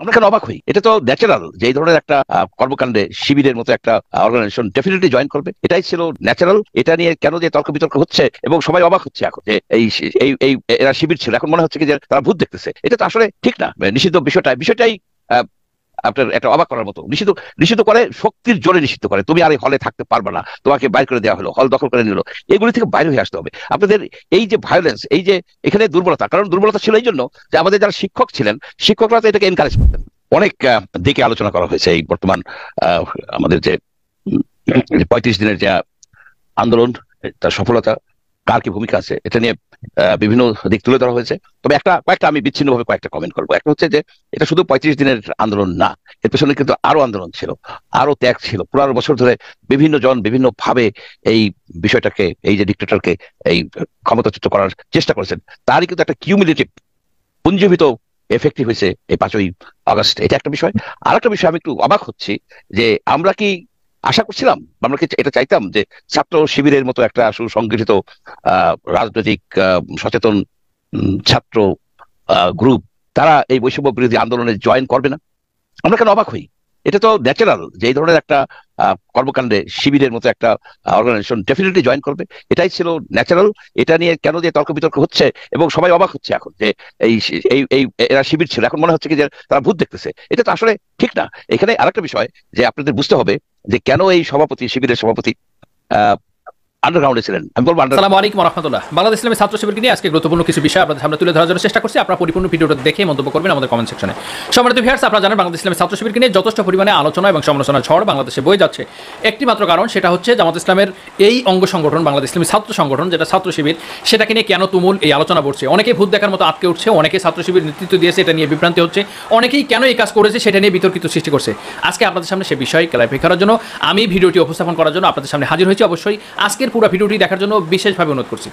আমরা কেন অবাক হই? এটা তো ন্যাচারাল যে এই ধরনের একটা কর্মকাণ্ডে শিবিরের মতো একটা অর্গানাইজেশন ডেফিনেটলি জয়েন করবে, এটাই ছিল ন্যাচারাল। এটা নিয়ে কেন যে তর্ক বিতর্ক হচ্ছে এবং সবাই অবাক হচ্ছে এখন যে এই এরা শিবির ছিল, এখন মনে হচ্ছে কি যে তারা ভূত দেখতেছে। এটা তো আসলে ঠিক না। নিষিদ্ধ বিষয়টাই আপনার একটা অবাক করার মতো। নিষিদ্ধ নিষিদ্ধ করে শক্তির জোরে নিষিদ্ধ করে, তুমি আর এই হলে থাকতে পারবে না, তোমাকে বাইর করে দেওয়া হলো, হল দখল করে নিল। এগুলি থেকে বাইরে হয়ে আসতে হবে আপনাদের। এই যে ভায়োলেন্স, এই যে এখানে দুর্বলতা, কারণ দুর্বলতা ছিল এই জন্য যে আমাদের যারা শিক্ষক ছিলেন, শিক্ষকরা তো এটাকে এনকারেজ করতেন। অনেক দিকে আলোচনা করা হয়েছে এই বর্তমান আমাদের যে 35 দিনের যে আন্দোলন, তার সফলতা, কার কি ভূমিকা আছে, এটা নিয়ে বিভিন্ন দিক তুলে ধরা হয়েছে। তবে কয়েকটা আমি বিচ্ছিন্নভাবে কয়েকটা কমেন্ট করবো। একটা হচ্ছে যে এটা শুধু 35 দিনের আন্দোলন না, এর পেছনে কিন্তু আরো আন্দোলন ছিল, আরো ত্যাগ ছিল। 15 বছর ধরে বিভিন্ন জন বিভিন্ন ভাবে এই বিষয়টাকে, এই যে ডিক্টেটরকে এই ক্ষমতাচ্যুত করার চেষ্টা করেছেন, তারই কিন্তু একটা কিউমুলেটিভ পুঞ্জীভূত এফেক্টিভ হয়েছে এই 5ই আগস্ট। এটা একটা বিষয়। আর একটা বিষয়, আমি একটু অবাক হচ্ছি যে আমরা কি আশা করছিলাম, আমরা কি এটা চাইতাম যে ছাত্র শিবিরের মতো একটা সুসংগঠিত রাজনৈতিক সচেতন ছাত্র গ্রুপ, তারা এই বৈষম্য বিরোধী আন্দোলনে জয়েন করবে না? আমরা কেন অবাক হই? এটা তো ন্যাচারাল যে এই ধরনের একটা কর্মকাণ্ডে শিবিরের মতো একটা অর্গানাইজেশন ডেফিনেটলি জয়েন করবে, এটাই ছিল ন্যাচারাল। এটা নিয়ে কেন যে তর্ক বিতর্ক হচ্ছে এবং সবাই অবাক হচ্ছে এখন যে এরা শিবির ছিল, এখন মনে হচ্ছে কি যে তারা ভূত দেখতেছে। এটা তো আসলে ঠিক না। এখানে আরেকটা বিষয় যে আপনাদের বুঝতে হবে যে কেন এই সভাপতি, শিবিরের সভাপতি আন্ডারগ্রাউন্ডে ছিলেন। আমি বলবো আসসালামু আলাইকুম ওয়া রাহমাতুল্লাহ। বাংলাদেশ ইসলামী ছাত্র শিবিরকে নিয়ে আজকে গুরুত্বপূর্ণ কিছু বিষয় আপনাদের সামনে তুলে ধরার জন্য চেষ্টা করছি। আপনারা পরিপূর্ণ ভিডিওটা দেখে মন্তব্য করবেন আমাদের কমেন্ট সেকশনে। সম্মানিত ভিউয়ার্স, আপনারা জানেন বাংলাদেশ ইসলামী ছাত্র শিবিরকে নিয়ে যথেষ্ট পরিমাণে আলোচনা এবং সমালোচনা ঝড় বাংলাদেশে বয়ে যাচ্ছে। একটি মাত্র কারণ, সেটা হচ্ছে জামাত ইসলামের এই অঙ্গ সংগঠন বাংলাদেশ ইসলামী ছাত্র সংগঠন, যেটা ছাত্র শিবির, সেটাকে নিয়ে কেন তুমুল এই আলোচনা পড়ছে। অনেকেই ভূত দেখার মতো আটকে উঠছে, অনেকে ছাত্র শিবির নেতৃত্ব দিয়েছে এটা নিয়ে বিভ্রান্তি হচ্ছে, অনেকেই কেন এই কাজ করেছে সেটা নিয়ে বিতর্কিত সৃষ্টি করছে। আজকে আপনাদের সামনে সে বিষয় ক্লারিফাই করার জন্য আমি ভিডিওটি উপস্থাপন করার জন্য আপনাদের সামনে হাজির হয়েছি। অবশ্যই আজকের পুরো ভিডিওটি দেখার জন্য বিশেষভাবে অনুরোধ করছি।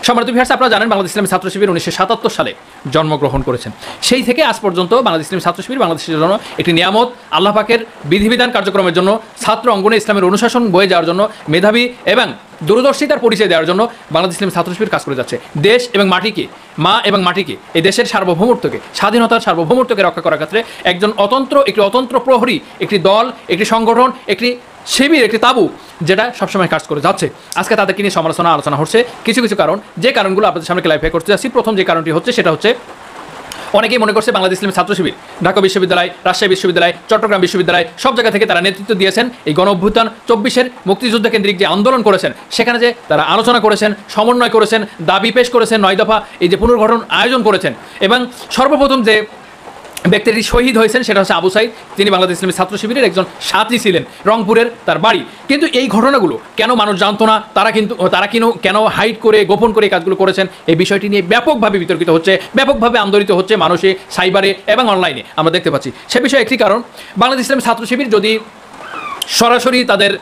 সম্মানিত ভিউয়ার্স, আপনারা জানেন বাংলাদেশ ইসলামী ছাত্র শিবির 1977 সালে জন্মগ্রহণ করেছেন। সেই থেকে আজ পর্যন্ত বাংলাদেশ ইসলামী ছাত্র শিবির বাংলাদেশের জন্য একটি নিয়ামত, আল্লাহ পাকের বিধিবিধান কার্যক্রমের জন্য, ছাত্র অঙ্গনে ইসলামের অনুশাসন বয়ে যাওয়ার জন্য, মেধাবী এবং দূরদর্শিতার পরিচয় দেওয়ার জন্য বাংলাদেশ ইসলামী ছাত্র শিবির কাজ করে যাচ্ছে। দেশ এবং মাটিকে, মা এবং মাটিকে, এই দেশের সার্বভৌমত্বকে, স্বাধীনতার সার্বভৌমত্বকে রক্ষা করার ক্ষেত্রে একটি অতন্ত্র প্রহরী, একটি দল, একটি সংগঠন, একটি শিবির, একটি তাবু, যেটা সবসময় কাজ করে যাচ্ছে। আজকে তাদেরকে নিয়ে আলোচনা হচ্ছে কিছু কিছু কারণ, যে কারণগুলো আপনাদের সামনে ক্লারিফাই করতে যাচ্ছি। প্রথম যে কারণটি হচ্ছে সেটা হচ্ছে অনেকেই মনে করছে বাংলাদেশ ইসলামী ছাত্র শিবির ঢাকা বিশ্ববিদ্যালয়, রাজশাহী বিশ্ববিদ্যালয়, চট্টগ্রাম বিশ্ববিদ্যালয় সব জায়গা থেকে তারা নেতৃত্ব দিয়েছেন। এই গণ অভ্যুত্থান 24-এর মুক্তিযুদ্ধ কেন্দ্রিক যে আন্দোলন করেছেন, সেখানে যে তারা আলোচনা করেছেন, সমন্বয় করেছেন, দাবি পেশ করেছেন, 9 দফা এই যে পুনর্গঠন আয়োজন করেছেন, এবং সর্বপ্রথম যে ব্যক্তিটি শহীদ হয়েছেন সেটা হচ্ছে আবু সাইদ। তিনি বাংলাদেশ ইসলামী ছাত্র শিবিরের একজন সাথী ছিলেন, রংপুরের তার বাড়ি। কিন্তু এই ঘটনাগুলো কেন মানুষ জানতো না, তারা কেন হাইড করে, গোপন করে এই কাজগুলো করেছেন, এই বিষয়টি নিয়ে ব্যাপকভাবে বিতর্কিত হচ্ছে, ব্যাপকভাবে আন্দোলিত হচ্ছে মানুষে, সাইবারে এবং অনলাইনে আমরা দেখতে পাচ্ছি। সে বিষয়ে একটি কারণ, বাংলাদেশ ইসলামী ছাত্র শিবির যদি সরাসরি তাদের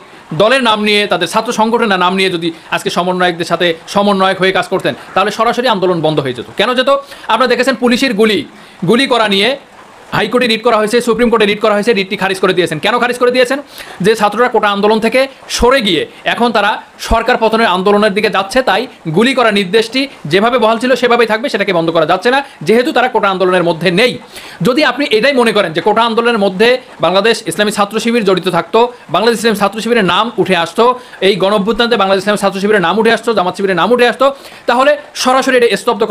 দলের নাম নিয়ে, তাদের ছাত্র সংগঠনের নাম নিয়ে যদি আজকে সমন্বয়কদের সাথে সমন্বয়ক হয়ে কাজ করতেন, তাহলে সরাসরি আন্দোলন বন্ধ হয়ে যেত। কেন যেত? আপনারা দেখেছেন পুলিশের গুলি করা নিয়ে হাইকোর্টে রিট করা হয়েছে, সুপ্রিম কোর্টে রিট করা হয়েছে, রিটটি খারিজ করে দিয়েছেন। কেন খারিজ করে দিয়েছেন? যে ছাত্ররা কোটা আন্দোলন থেকে সরে গিয়ে এখন তারা সরকার পতনের আন্দোলনের দিকে যাচ্ছে, তাই গুলি করার নির্দেশটি যেভাবে বহাল ছিল সেভাবেই থাকবে, সেটাকে বন্ধ করা যাচ্ছে না, যেহেতু তারা কোটা আন্দোলনের মধ্যে নেই। যদি আপনি এটাই মনে করেন যে কোটা আন্দোলনের মধ্যে বাংলাদেশ ইসলামী ছাত্র শিবির জড়িত থাকতো, বাংলাদেশ ইসলামী ছাত্র শিবিরের নাম উঠে আসতো, এই গণ অভ্যুত্থানে বাংলাদেশ ইসলামী ছাত্র শিবিরের নাম উঠে আসতো, জামাত শিবিরের নাম উঠে আসতো, তাহলে সরাসরি এটা নিস্তব্ধ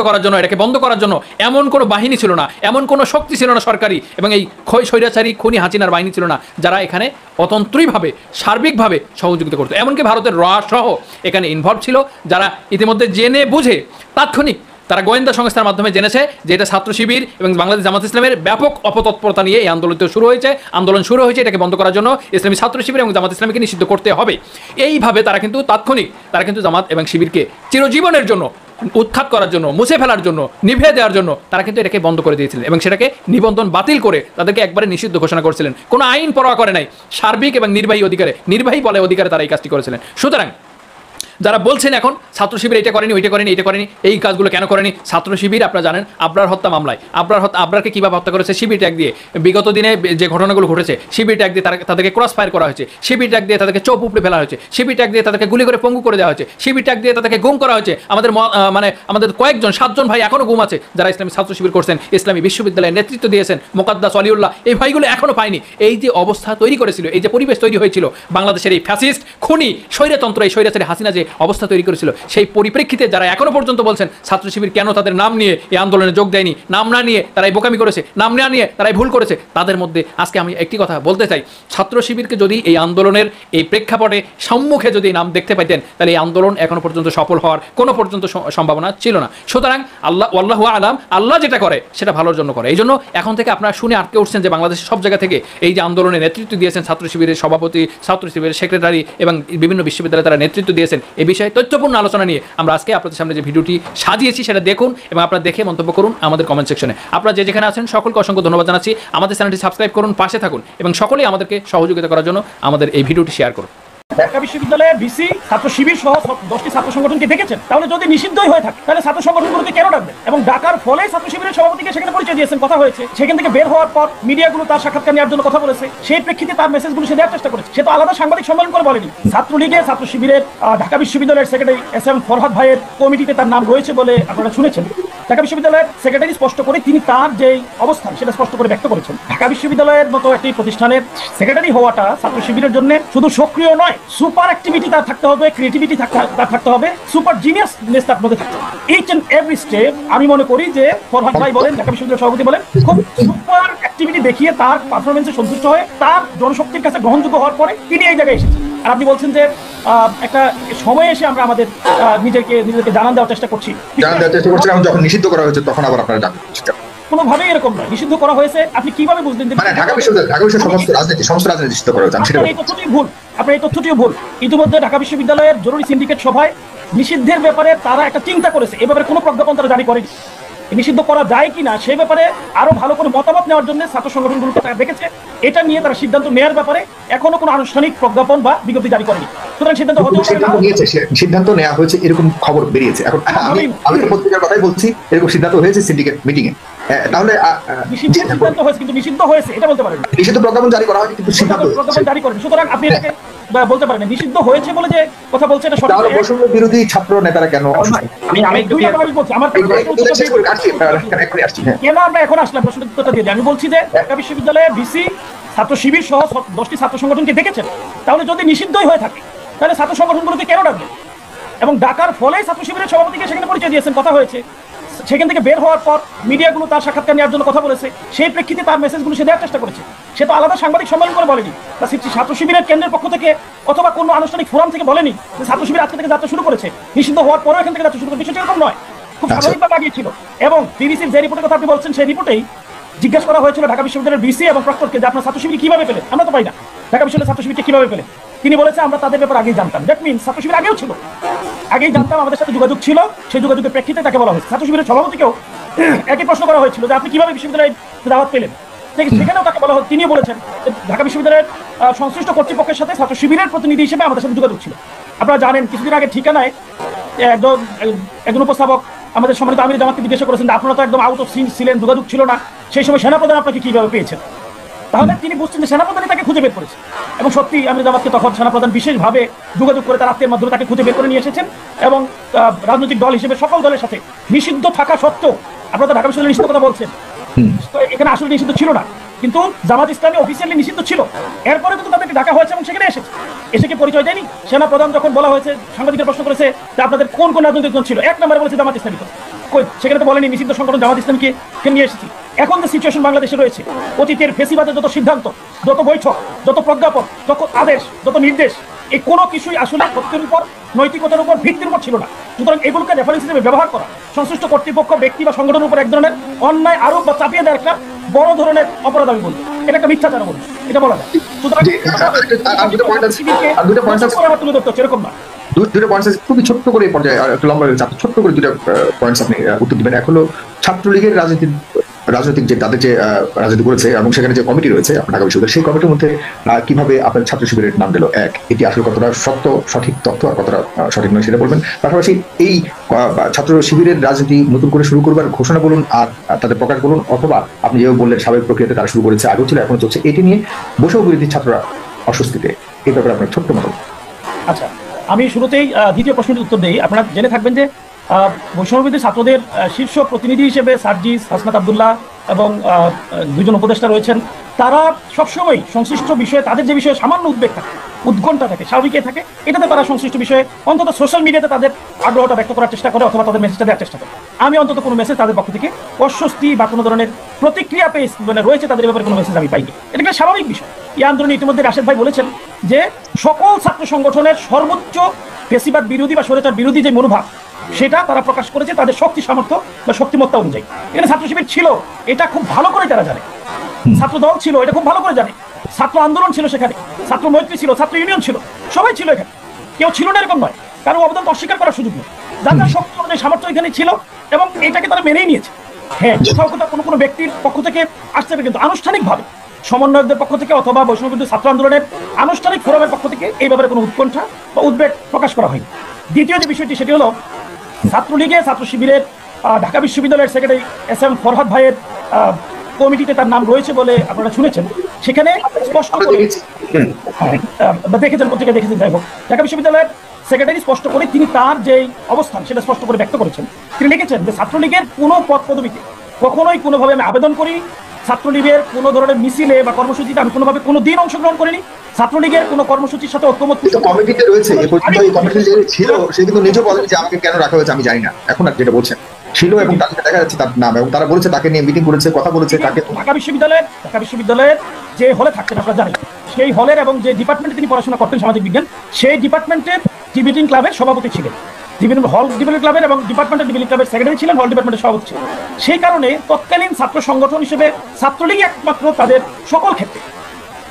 করার জন্য, এটাকে বন্ধ করার জন্য এমন কোনো বাহিনী ছিল না, এমন কোনো শক্তি ছিল না সরকারি, এবং এই স্বৈরাচারী খুনি হাসিনার বাহিনী ছিল না যারা এখানে অতন্ত্রীভাবে, সার্বিকভাবে সহযোগিতা করতো। এমনকি ভারতের র সহ এখানে ইনভলভ ছিল, যারা ইতিমধ্যে জেনে বুঝে তাৎক্ষণিক তারা গোয়েন্দা সংস্থার মাধ্যমে জেনেছে যে এটা ছাত্র শিবির এবং বাংলাদেশ জামাত ইসলামের ব্যাপক অপতৎপরতা নিয়ে এই আন্দোলন শুরু হয়েছে। এটাকে বন্ধ করার জন্য ইসলামী ছাত্র শিবির এবং জামাত ইসলামকে নিষিদ্ধ করতে হবে। এইভাবে তারা কিন্তু জামাত এবং শিবিরকে চিরজীবনের জন্য উৎখাত করার জন্য, মুছে ফেলার জন্য, নিভিয়ে দেওয়ার জন্য তারা কিন্তু এটাকে বন্ধ করে দিয়েছিলেন এবং সেটাকে নিবন্ধন বাতিল করে তাদেরকে একবারে নিষিদ্ধ ঘোষণা করেছিলেন। কোনো আইন পরোয়া করে নাই, সার্বিক এবং নির্বাহী বলে অধিকারে তারা এই কাজটি করেছিলেন। সুতরাং যারা বলছেন এখন ছাত্র শিবির এটা করেনি ওইটা করেনি এটা করেনি এই কাজগুলো কেন করেনি, ছাত্র শিবির আপনারা জানেন আবরার হত্যা মামলায় আবরারকে কিভাবে হত্যা করেছে শিবির ট্যাগ দিয়ে, বিগত দিনে যে ঘটনাগুলো ঘটেছে শিবির ট্যাগ দিয়ে তাদেরকে ক্রস ফায়ার করা হয়েছে, শিবির ট্যাগ দিয়ে তাদেরকে চোপ উপড়ে ফেলা হয়েছে, শিবির ট্যাগ দিয়ে তাদেরকে গুলি করে পঙ্গু করে দেওয়া হয়েছে, শিবির ট্যাগ দিয়ে তাদেরকে গুম করা হয়েছে। আমাদের কয়েকজন 7জন ভাই এখনো গুম আছে যারা ইসলামী ছাত্র শিবির করছেন, ইসলামী বিশ্ববিদ্যালয়ের নেতৃত্ব দিয়েছেন, মোকাদ্দাস ওয়ালিউল্লাহ, এই ভাইগুলো এখনো পায়নি। এই যে অবস্থা তৈরি করেছিল, এই যে পরিবেশ তৈরি হয়েছিল বাংলাদেশের এই ফ্যাসিস্ট খুনি স্বৈরতন্ত্র, এই স্বৈরাচারী হাসিনা যে অবস্থা তৈরি করেছিল, সেই পরিপ্রেক্ষিতে যারা এখনো পর্যন্ত বলছেন ছাত্র শিবির কেন তাদের নাম নিয়ে এই আন্দোলনে যোগ দেয়নি, নাম না নিয়ে তারা এই বোকামি করেছে, নাম না নিয়ে তারা এই ভুল করেছে, তাদের মধ্যে আজকে আমি একটি কথা বলতে চাই, ছাত্র শিবিরকে যদি এই আন্দোলনের এই প্রেক্ষাপটে সম্মুখে যদি নাম দেখতে পাইতেন তাহলে এই আন্দোলন এখনো পর্যন্ত সফল হওয়ার কোনো পর্যন্ত সম্ভাবনা ছিল না। সুতরাং আল্লাহু আলাম, আল্লাহ যেটা করে সেটা ভালোর জন্য করে। এই জন্য এখন থেকে আপনারা শুনে আটকে উঠছেন যে বাংলাদেশের সব জায়গা থেকে এই যে আন্দোলনে নেতৃত্ব দিয়েছেন ছাত্র শিবিরের সভাপতি, ছাত্র শিবিরের সেক্রেটারি এবং বিভিন্ন বিশ্ববিদ্যালয়ে তারা নেতৃত্ব দিয়েছেন, এই বিষয়ে তথ্যপূর্ণ আলোচনা নিয়ে আমরা আজকে আপনাদের সামনে যে ভিডিওটি সাজিয়েছি সেটা দেখুন এবং আপনারা দেখে মন্তব্য করুন আমাদের কমেন্ট সেকশনে। আপনারা যে যেখানে আছেন সকলকে অসংখ্য ধন্যবাদ জানাচ্ছি। আমাদের চ্যানেলটি সাবস্ক্রাইব করুন, পাশে থাকুন এবং সকলেই আমাদেরকে সহযোগিতা করার জন্য আমাদের এই ভিডিওটি শেয়ার করুন। ঢাকা বিশ্ববিদ্যালয়ে বিসি ছাত্র শিবির সহ 10টি ছাত্র সংগঠনকে দেখেছেন, তাহলে যদি নিষিদ্ধই হয়ে থাকে তাহলে ছাত্র সংগঠনগুলোকে কেন ডাকবেন? এবং ডাকার ফলে ছাত্র শিবিরের সভাপতিকে সেখানে পরিচয় দিয়েছেন, কথা হয়েছে, সেখান থেকে বের হওয়ার পর মিডিয়াগুলো তার সাক্ষাৎকার নেওয়ার জন্য কথা বলেছে, সেই প্রেক্ষিতে তার মেসেজগুলো সে দেওয়ার চেষ্টা করেছে। সে তো আলাদা সাংবাদিক সম্মেলন করে বলেনি। ছাত্রলীগে ছাত্র শিবিরের ঢাকা বিশ্ববিদ্যালয়ের সেক্রেটারি SM ফরহাদ ভাইয়ের কমিটিতে তার নাম রয়েছে বলে আপনারা শুনেছেন। ঢাকা বিশ্ববিদ্যালয়ের সেক্রেটারি স্পষ্ট করে তিনি তার যে অবস্থান সেটা স্পষ্ট করে ব্যক্ত করেছেন। ঢাকা বিশ্ববিদ্যালয়ের মতো একটি প্রতিষ্ঠানের সেক্রেটারি হওয়াটা ছাত্র শিবিরের জন্য শুধু সক্রিয় নয়, সুপার অ্যাক্টিভিটি তার থাকতে হবে, ক্রিয়েটিভিটি তার থাকতে হবে, সুপার জিনিয়াসনেস তার মধ্যে থাকতে হবে। ইচ এন্ড এভরি স্টেপ আমি মনে করি যে ফরহাদ ভাই বলেন, ঢাকা বিশ্ববিদ্যালয়ের সভাপতি বলেন, খুব সুপার অ্যাক্টিভিটি দেখিয়ে তার পারফরমেন্সে সন্তুষ্ট হয়ে তার জনশক্তির কাছে গ্রহণযোগ্য হওয়ার পরে তিনি এই জায়গায় এসেছেন। আর আপনি বলছেন যে একটা সময় এসে আমরা আমাদের নিজেদেরকে জানান দেওয়ার চেষ্টা করছি, যখন নিষিদ্ধ করা হয়েছে তখন আবার আপনারা জানেন কোনোভাবেই এরকম নয়। নিষিদ্ধ করা হয়েছে আপনি কিভাবে বুঝলেন? মানে ঢাকা বিশ্ববিদ্যালয় সমস্ত রাজনীতি নিষিদ্ধ করা হয়েছে। আপনার এই তথ্যটিও ভুল, আপনার এই তথ্যটিও ভুল। ইতিমধ্যে ঢাকা বিশ্ববিদ্যালয়ের জরুরি সিন্ডিকেট সভায় নিষিদ্ধের ব্যাপারে তারা একটা চিন্তা করেছে, এ ব্যাপারে কোনো প্রজ্ঞাপন তারা জারি করেনি। নিষিদ্ধ করা যায় কিনা সেই ব্যাপারে আরো ভালো করে মতামত নেওয়ার জন্য ছাত্র সংগঠনগুলোকে তারা দেখেছে, এটা নিয়ে তারা সিদ্ধান্ত নেওয়ার ব্যাপারে এখনো কোনো আনুষ্ঠানিক প্রজ্ঞাপন বা বিজ্ঞপ্তি জারি করেনি। সুতরাং সিদ্ধান্ত নেওয়া হয়েছে এরকম খবর বেরিয়েছে। এখন আমি পত্রিকার কথাই বলছি, এরকম সিদ্ধান্ত হয়েছে সিন্ডিকেট মিটিং এ। তাহলে সিদ্ধান্ত হয়েছে কিন্তু নিষিদ্ধ হয়েছে এটা বলতে পারেন, নিষিদ্ধ প্রজ্ঞাপন জারি করা হয়নি কিন্তু সিদ্ধান্ত প্রজ্ঞাপন জারি করেন। সুতরাং আপনি এটাকে বলতে পারেন নিষিদ্ধ হয়েছে বলে যে কথা বলছে এটা সঠিক। তাহলে বৈষম্য বিরোধী ছাত্র নেতারা কেন আমি বলছি আমার কেন আমরা এখন আসলাম প্রশ্নের উত্তরটা দিয়ে আমি বলছি যে ঢাকা বিশ্ববিদ্যালয়ে বিসি ছাত্র শিবির সহ 10টি ছাত্র সংগঠনকে দেখেছেন, তাহলে যদি নিষিদ্ধই হয়ে থাকে তাহলে ছাত্র সংগঠনগুলোকে কেন ডাকবেন? এবং ডাকার ফলে ছাত্র শিবিরের সভাপতিকে সেখানে পরিচয় দিয়েছেন, কথা হয়েছে, সেখান থেকে বের হওয়ার পর মিডিয়াগুলো তার সাক্ষাৎকার নেওয়ার জন্য কথা বলেছে, সেই প্রেক্ষিতে তার মেসেজগুলো সে দেওয়ার চেষ্টা করেছে। সে তো আলাদা সাংবাদিক সম্মেলন করে বলেনি, তা ছাত্র শিবিরের কেন্দ্রের পক্ষ থেকে অথবা কোনো আনুষ্ঠানিক ফোরাম থেকে বলেনি যে ছাত্র শিবির আজকে থেকে যাত্রা শুরু করেছে, নিষিদ্ধ হওয়ার পরেও এখান থেকে যাত্রা শুরু করে। বিষয়টা এরকম নয়, খুব স্বাভাবিকভাবে আগিয়েছিল। এবং বিবিসির যে রিপোর্টের কথা আপনি বলছেন সেই রিপোর্টেই জিজ্ঞাসা করা হয়েছিল ঢাকা বিশ্ববিদ্যালয়ের বিসি এবং প্রক্টরকে যে আপনার ছাত্র শিবির কিভাবে পেলেন, আমরা তো পাই না, ঢাকা বিশ্ববিদ্যালয়ের ছাত্র শিবিরকে কিভাবে পেলেন? তিনি বলেছে আমরা তাদের ব্যাপারে আগেই জানতাম। দ্যাট মিনস ছাত্র শিবির আগেও ছিল, আগেই জানতাম, আমাদের সাথে যোগাযোগ ছিল, সেই যোগাযোগের প্রেক্ষিতে তাকে বলা হয়েছে। ছাত্র শিবিরের সভাপতিকেও একই প্রশ্ন করা হয়েছিল যে আপনি কিভাবে বিশ্ববিদ্যালয়ে দাওয়াত পেলেন, সেখানেও তাকে বলা হয়, তিনিও বলেছেন ঢাকা বিশ্ববিদ্যালয়ের সংশ্লিষ্ট কর্তৃপক্ষের সাথে ছাত্র শিবিরের প্রতিনিধি হিসেবে আমাদের সাথে যোগাযোগ ছিল। আপনারা জানেন কিছুদিন আগে ঠিকানায় একজন উপস্থাপক আমাদের সম্মানিত আমির জামাতকে জিজ্ঞাসা করেছেন যে আপনারা তো একদম আউট অফ সিন ছিলেন, যোগাযোগ ছিল না, সেই সময় সেনাপ্রধান আপনাকে কিভাবে পেয়েছেন? তাহলে তিনি বুঝছেন যে সেনাপ্রধানই তাকে খুঁজে বের করেছে। এবং সত্যি আমির জামাতকে তখন সেনাপ্রধান বিশেষভাবে যোগাযোগ করে তার আত্মীয়ের মাধ্যমে তাকে খুঁজে বের করে নিয়ে এসেছেন। এবং রাজনৈতিক দল হিসেবে সকল দলের সাথে নিষিদ্ধ থাকা সত্ত্বেও, আপনারা তো ঢাকা বিশ্ববিদ্যালয় নিষিদ্ধ কথা বলছেন, তো এখানে আসলে নিষিদ্ধ ছিল না, কিন্তু জামাত ইসলামী অফিসিয়ালি নিষিদ্ধ ছিল। এরপরে কিন্তু তাদেরকে ডাকা হয়েছে এবং সেখানে এসে কি পরিচয় দেয়নি? সেনাপ্রধান যখন বলা হয়েছে, সাংবাদিকের প্রশ্ন করেছে যে আপনাদের কোন কোন রাজনৈতিক দল ছিল, এক নম্বরে বলেছে জামাত ইসলামী। সেখানে তো বলেনি নিষিদ্ধ সংগঠন জামাত ইসলামীকে নিয়ে এসেছি। এখন যে সিচুয়েশন বাংলাদেশে রয়েছে, অতীতের ফেসিবাদের যত সিদ্ধান্ত, যত বৈঠক, যত প্রজ্ঞাপন, যত আদেশ, যত নির্দেশ, এই কোনো কিছুই আসলে সত্যের উপর, নৈতিকতার উপর, ভিত্তির উপর ছিল না। সুতরাং এগুলোকে রেফারেন্স হিসেবে ব্যবহার করা সংশ্লিষ্ট কর্তৃপক্ষ, ব্যক্তি বা সংগঠনের উপর এক ধরনের অন্যায় আরোপ বা চাপিয়ে দেওয়ার একটা বড় ধরনের অপরাধ আমি বলবো, এটা একটা মিথ্যাচার বলবো, এটা বলা যায়। সুতরাং এরকম না। দুটো পয়েন্টস আছে, খুবই ছোট্ট করে পর্যায়ে, একটু লম্বা ছোট্ট করে দুটো পয়েন্টস আপনি উত্তর দিবেন। এক হলো ছাত্রলীগের রাজনৈতিক যে তাদের যে রাজনীতি করেছে এবং সেখানে যে কমিটি রয়েছে আপনার ঢাকা বিশ্ববিদ্যালয়, সেই কমিটির মধ্যে কিভাবে আপনার ছাত্র শিবিরের নাম দিল, এক এটি আসলে কতটা সত্য সঠিক তথ্য আর কতটা সঠিক নয় সেটা বলবেন। পাশাপাশি এই ছাত্র শিবিরের রাজনীতি নতুন করে শুরু করবার ঘোষণা বলুন আর তাদের প্রকাশ বলুন, অথবা আপনি যেভাবে বললেন স্বাভাবিক প্রক্রিয়াতে তারা শুরু করেছে, আগেও ছিল এখনো চলছে, এটি নিয়ে বৈষম্য বিরোধী ছাত্ররা অস্বস্তিতে, এই ব্যাপারে আপনার ছোট্ট মত। আচ্ছা, আমি শুরুতেই দ্বিতীয় প্রশ্নটির উত্তর দিই। আপনারা জেনে থাকবেন যে বৈষম্যবিরোধী ছাত্রদের শীর্ষ প্রতিনিধি হিসেবে সার্জিস, হাসনাত আব্দুল্লাহ এবং দুজন উপদেষ্টা রয়েছেন। তারা সবসময় সংশ্লিষ্ট বিষয়ে তাদের যে বিষয়ে সামান্য উদ্বেগ থাকে, উৎকণ্ঠা থাকে, স্বাভাবিকই থাকে, এটাতে তারা সংশ্লিষ্ট বিষয়ে অন্তত সোশ্যাল মিডিয়াতে তাদের আগ্রহটা ব্যক্ত করার চেষ্টা করে অথবা তাদের মেসেজটা দেওয়ার চেষ্টা করে। আমি অন্তত কোনো মেসেজ তাদের পক্ষ থেকে অস্বস্তি বা কোনো ধরনের প্রতিক্রিয়া পেয়ে মানে রয়েছে তাদের ব্যাপারে কোনো মেসেজ আমি পাইনি। এটা একটা স্বাভাবিক বিষয়। এই আন্দোলনে ইতিমধ্যে রাশেদ ভাই বলেছেন যে সকল ছাত্র সংগঠনের সর্বোচ্চ ফেসিবাদ বিরোধী বা স্বৈরাচার বিরোধী যে মনোভাব সেটা তারা প্রকাশ করেছে তাদের শক্তি সামর্থ্য বা শক্তিমত্তা অনুযায়ী। এখানে ছাত্র শিবির ছিল, এটা খুব ভালো করে তারা জানে। ছাত্র দল ছিল, এটা খুব ভালো করে জানে। ছাত্র আন্দোলন ছিল, সেখানে ছাত্র মৈত্রী ছিল, ছাত্র ইউনিয়ন ছিল, সবাই ছিল এখানে। কেউ ছিল না এরকম নয়, কারো অবদান অস্বীকার করার সুযোগ নেই। যার শক্তি অনুযায়ী সামর্থ্য এখানে ছিল এবং এটাকে তারা মেনেই নিয়েছে। হ্যাঁ, কোথাও কোথাও কোনো কোনো ব্যক্তির পক্ষ থেকে আসতে হবে, কিন্তু আনুষ্ঠানিকভাবে সমন্বয়কদের পক্ষ থেকে অথবা বৈষম্যবিরোধী ছাত্র আন্দোলনের আনুষ্ঠানিক ফোরামের পক্ষ থেকে এই ব্যাপারে কোনো উৎকণ্ঠা বা উদ্বেগ প্রকাশ করা হয়নি। দ্বিতীয় যে বিষয়টি সেটি হলো ছাত্রলীগে ছাত্র শিবিরের ঢাকা বিশ্ববিদ্যালয়ের সেক্রেটারি এস এম ফরহাদ ভাইয়ের কমিটিতে তার নাম রয়েছে বলে আপনারা শুনেছেন। সেখানে স্পষ্ট করে দেখেছেন, পত্রিকা দেখেছেন, যাই হোক ঢাকা বিশ্ববিদ্যালয়ের সেক্রেটারি স্পষ্ট করে তিনি তার যেই অবস্থান সেটা স্পষ্ট করে ব্যক্ত করেছেন। তিনি লিখেছেন যে ছাত্রলীগের কোনো পদ পদবিতে কখনোই কোনোভাবে আমি আবেদন করি, ছাত্রলীগের কোনো ধরনের মিছিলে বা কর্মসূচিতে আমি কোনোভাবে কোনো দিন অংশগ্রহণ করিনি, ছাত্রলীগের কোনো কর্মসূচির সাথে ঐক্যমত কমিটিতে রয়েছে। এ পর্যন্ত এই কমিটি যে ছিল সে কিন্তু নিজেও বলেন যে আমাকে কেন রাখা হয়েছে আমি জানি না। এখন আর যেটা বলছেন ছিল এবং তাকে দেখা যাচ্ছে তার নাম, এবং তারা বলেছে তাকে নিয়ে মিটিং করেছে, কথা বলেছে। তাকে ঢাকা বিশ্ববিদ্যালয়ের যে হলে থাকতেন আপনারা জানেন, সেই হলের এবং যে ডিপার্টমেন্টে তিনি পড়াশোনা করতেন সামাজিক বিজ্ঞান, সেই ডিপার্টমেন্টের ডিবেটিং ক্লাবের সভাপতি ছিলেন। হল ডিবেটিং ক্লাবের এবং ডিপার্টমেন্টাল ডিবেটিং ক্লাবের সেক্রেটারি ছিলেন, হল ডিপার্টমেন্টের সভাপতি ছিলেন। সেই কারণে তৎকালীন ছাত্র সংগঠন হিসেবে ছাত্রলীগ একমাত্র তাদের সকল ক্ষেত্রে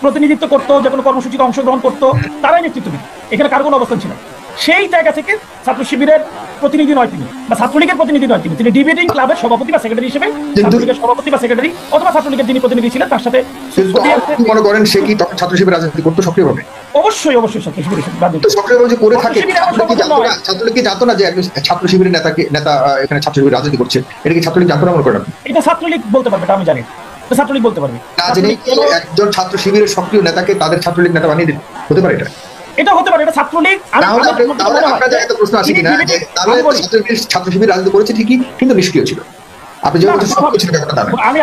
প্রতিনিধিত্ব করতো, যে কোনো কর্মসূচিতে অংশগ্রহণ করতো, তারাই নেতৃত্ব দিত। এখানে কার কোনো অবস্থান ছিল। সেই জায়গা থেকে ছাত্র শিবিরের প্রতিনিধি নয় তিনি, বা ছাত্রলীগের প্রতিনিধি নয় তিনি, ডিবেটিং ক্লাবের সভাপতি বা সেক্রেটারি হিসেবে ছাত্রলীগের সভাপতি বা সেক্রেটারি অথবা ছাত্রলীগের যিনি প্রতিনিধি ছিলেন তার সাথে মনে করেন সে কি তখন ছাত্র শিবির রাজনীতি করতো সক্রিয়ভাবে? অবশ্যই ছাত্র শিবিরের রাজনীতি সক্রিয়ভাবে যে করে থাকে। ছাত্রলীগ কি জানতো না যে একজন ছাত্র শিবিরের নেতা এখানে ছাত্র শিবির রাজনীতি করছে? এটা কি ছাত্রলীগ জানতো না মনে করেন? এটা ছাত্রলীগ বলতে পারবে, এটা আমি জানি, ছাত্রলীগ বলতে পারবে না জেনে একজন ছাত্র শিবিরের সক্রিয় নেতাকে তাদের ছাত্রলীগ নেতা বানিয়ে দিতে হতে পারে? এটা হতে পারে, এটা ছাত্রলীগ। প্রশ্ন আসে কিনা যে তাহলে ছাত্র শিবির রাজনীতি করেছে ঠিকই কিন্তু নিষ্ক্রিয় ছিল? আপনি যে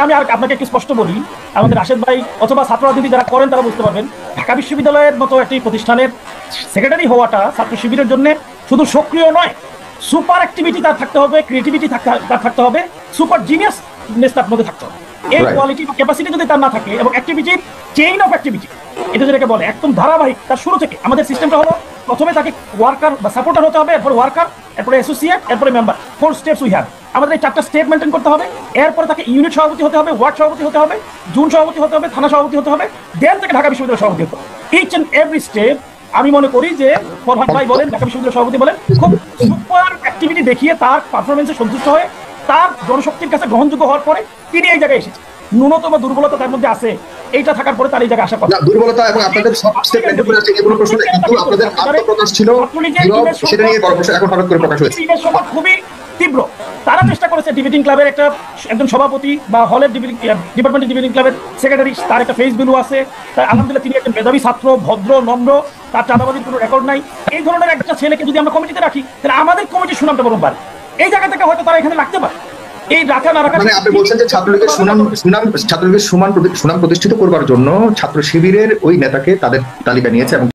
আমি আর আপনাকে একটু স্পষ্ট বলি, আমাদের রাশেদ ভাই অথবা ছাত্র রাজনীতি যারা করেন তারা বুঝতে পারবেন, ঢাকা বিশ্ববিদ্যালয়ের মতো একটি প্রতিষ্ঠানের সেক্রেটারি হওয়াটা ছাত্র শিবিরের জন্য শুধু সক্রিয় নয়, সুপার অ্যাক্টিভিটি তার থাকতে হবে, ক্রিয়েটিভিটি তার থাকতে হবে, সুপার জিনিয়াসনেস তার মধ্যে থাকতে হবে। এই কোয়ালিটি বা ক্যাপাসিটি যদি তার না থাকে এবং অ্যাক্টিভিটির চেইন অফ অ্যাক্টিভিটি এটা যেটাকে বলে একদম ধারাবাহিক, তার শুরু থেকে আমাদের সিস্টেমটা হলো প্রথমে তাকে ওয়ার্কার বা সাপোর্টার হতে হবে, এরপর ওয়ার্কার, এরপরে অ্যাসোসিয়েট, এরপরে মেম্বার। 4 steps we have. আমাদের এই 4টা স্টেপ মেনটেন করতে হবে। এরপরে তাকে ইউনিট সভাপতি হতে হবে, ওয়ার্ড সভাপতি হতে হবে, জোন সভাপতি হতে হবে, থানা সভাপতি হতে হবে, দেন থেকে ঢাকা বিশ্ববিদ্যালয় সভাপতি হতে হবে। ইচ এন্ড এভরি স্টেপ আমি মনে করি যে ফরহাদ ভাই বলেন, ঢাকা বিশ্ববিদ্যালয় সভাপতি বলেন, খুব সুপার অ্যাক্টিভিটি দেখিয়ে তার পারফরমেন্সে সন্তুষ্ট হয়ে তার জনশক্তির কাছে গ্রহণযোগ্য হওয়ার পরে তিনি এই জায়গায় এসেছেন। ন্যূনতম দুর্বলতা তার মধ্যে আছে, এইটা থাকার পরে তার এই জায়গায় আসা কথা। দুর্বলতা এবং আপনাদের সব স্টেপ মেনটেন করে আছে এগুলো প্রশ্ন, কিন্তু আপনাদের আত্মপ্রকাশ ছিল সেটা নিয়ে এখন হঠাৎ করে প্রকাশ হয়েছে। খুবই তীব্র। তারা চেষ্টা করেছে ডিবেটিং ক্লাবের একজন সভাপতি বা হলের ডিপার্টমেন্টের ডিবেটিং ক্লাবের সেক্রেটারি, তার একটা ফেস ভ্যালু আছে, তাই আলহামদুলিল্লাহ তিনি একজন মেধাবী ছাত্র, ভদ্র, নম্র, তার চাঁদাবাজির কোনো রেকর্ড নাই। এই ধরনের একটা ছেলেকে যদি আমরা কমিটিতে রাখি তাহলে আমাদের কমিটির সুনামটা বরং বাড়ে। এই জায়গা থেকে হয়তো তারা এখানে রাখতে পারে। এই রাখা না রাখা মানে আপনি বলছেন যে ছাত্রলীগের সুনাম প্রতিষ্ঠিত করবার জন্য ছাত্র শিবিরের ওই নেতাকে তাদের তালিকা নিয়েছে এবং